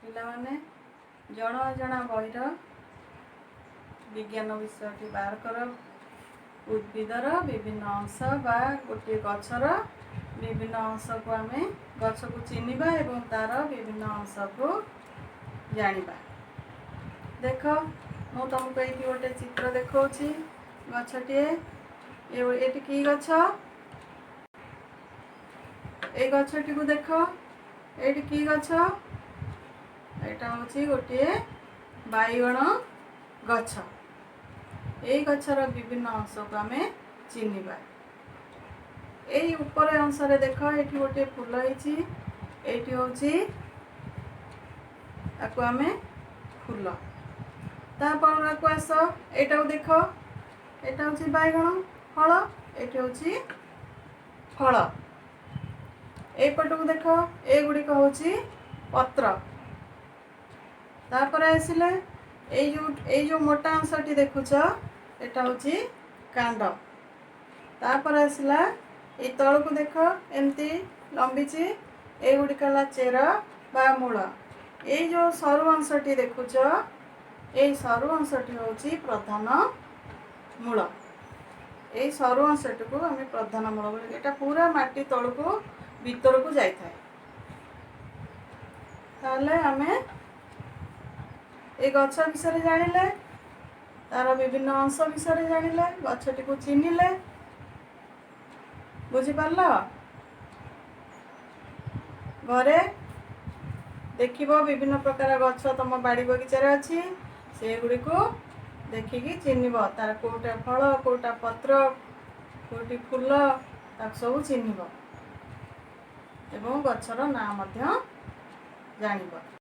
ପିଲାମାନେ ଜଣ ଅଜଣା ବହିର विज्ञान विषयटी बाहर कर उद्भिदर विभिन्न अंश बा गोटे गछर विभिन्न अंश को आम गछ को चिन्हवा एवं तार विभिन्न अंश को जानिबा। देख मु तुमको ये गोटे चित्र देखौछि गछटीए ये कि गछ ए गछटी को देख ये कि गछ एटा होछि गोटे बाइगण गछ। ये गछर विभिन्न अंश को आम चिन्हवा। यही ऊपर अंश देख ये गोटे फूल ये हूँ आम फूल तापर को आस यहाँ देख यहाँ हूँ बैगण फल ये हूँ फल एपट को देख ये गुड़िक हूँ पत्र तापर आसिले जो मोटा अंशटी देखुच एटा हूँ कांड तापर आसला ये तल को देख एमती लंबीची ये गुड़िक चेर बा मूल ये जो सरु अंशटी देखुच ये सरु अंशटी हूँ प्रधान मूल ये सरु अंशटी को आम प्रधान मूल बोले यहाँ पूरा माटी तल को भीतर को जाए आम ये गछ विषय जानिले तार विभिन्न अंश विषय जानिले गछटी को चिन्हिले बुझिपार घरे देखिबो विभिन्न प्रकार गछ तुम बाड़ी बगीचार अच्छी से गुड़ी को देखिकी चिन्हब तार कोटा फल कोटा पत्र कोटी फूल सब चिन्हब एवं गछर नाम जानिब।